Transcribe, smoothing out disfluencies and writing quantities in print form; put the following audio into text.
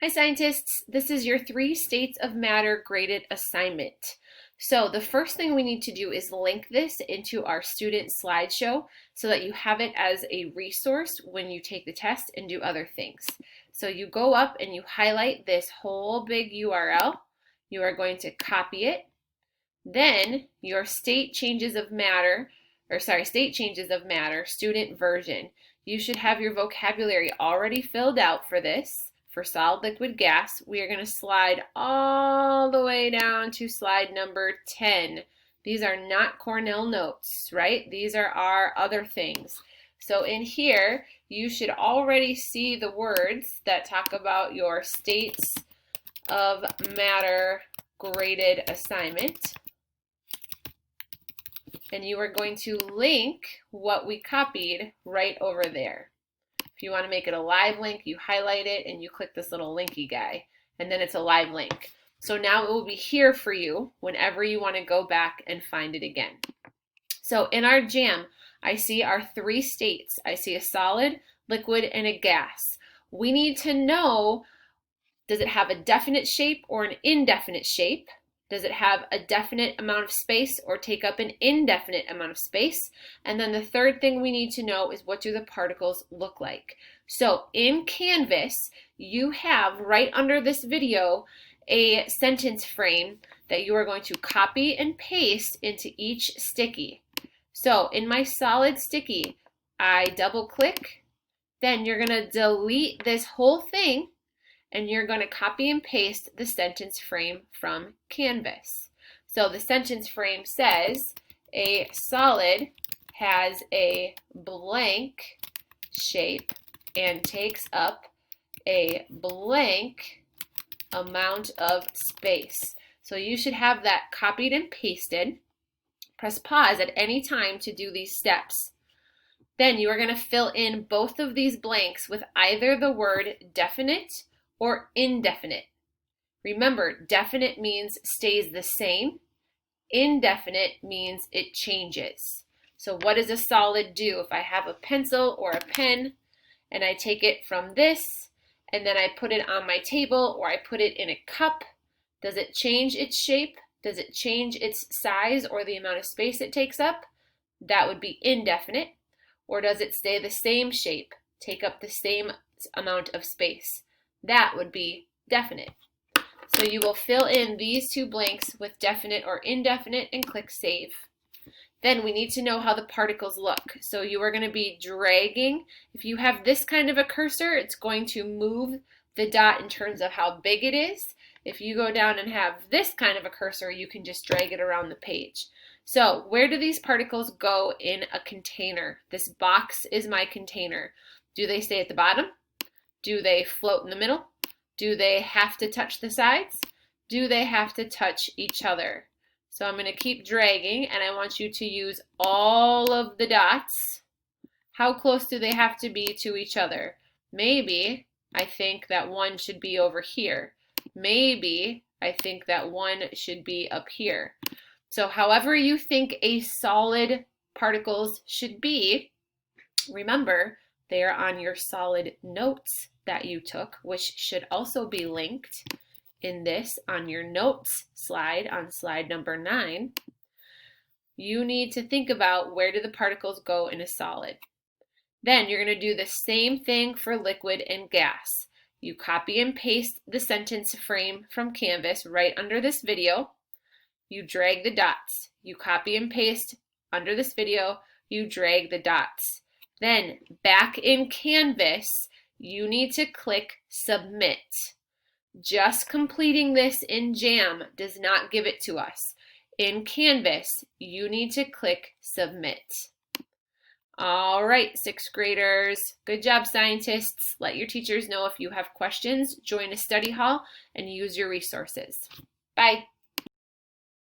Hi scientists, this is your 3 states of matter graded assignment. So the first thing we need to do is link this into our student slideshow so that you have it as a resource when you take the test and do other things. So you go up and you highlight this whole big URL. You are going to copy it. Then your state changes of matter, student version. You should have your vocabulary already filled out for this. For solid, liquid, gas, we are going to slide all the way down to slide number 10. These are not Cornell notes, right? These are our other things. So in here, you should already see the words that talk about your states of matter graded assignment. And you are going to link what we copied right over there. If you want to make it a live link, you highlight it and you click this little linky guy, and then it's a live link. So now it will be here for you whenever you want to go back and find it again. So in our JAM, I see our 3 states. I see a solid, liquid, and a gas. We need to know, does it have a definite shape or an indefinite shape? Does it have a definite amount of space or take up an indefinite amount of space? And then the third thing we need to know is, what do the particles look like? So in Canvas, you have right under this video a sentence frame that you are going to copy and paste into each sticky. So in my solid sticky, I double click, then you're going to delete this whole thing, and you're going to copy and paste the sentence frame from Canvas. So the sentence frame says, a solid has a blank shape and takes up a blank amount of space. So you should have that copied and pasted. Press pause at any time to do these steps. Then you are going to fill in both of these blanks with either the word definite or indefinite. Remember, definite means stays the same. Indefinite means it changes. So what does a solid do? If I have a pencil or a pen and I take it from this and then I put it on my table or I put it in a cup, does it change its shape? Does it change its size or the amount of space it takes up? That would be indefinite. Or does it stay the same shape, take up the same amount of space? That would be definite. So you will fill in these 2 blanks with definite or indefinite and click save. Then we need to know how the particles look. So you are going to be dragging. If you have this kind of a cursor, it's going to move the dot in terms of how big it is. If you go down and have this kind of a cursor, you can just drag it around the page. So where do these particles go in a container? This box is my container. Do they stay at the bottom? Do they float in the middle? Do they have to touch the sides? Do they have to touch each other? So I'm going to keep dragging, and I want you to use all of the dots. How close do they have to be to each other? Maybe I think that one should be over here. Maybe I think that one should be up here. So however you think a solid particles should be, remember, they are on your solid notes that you took, which should also be linked in this on your notes slide on slide number 9. You need to think about, where do the particles go in a solid? Then you're going to do the same thing for liquid and gas. You copy and paste the sentence frame from Canvas right under this video. You drag the dots. You copy and paste under this video. You drag the dots. Then back in Canvas, you need to click submit. Just completing this in JAM does not give it to us. In Canvas, you need to click submit. All right, 6th graders. Good job, scientists. Let your teachers know if you have questions. Join a study hall and use your resources. Bye.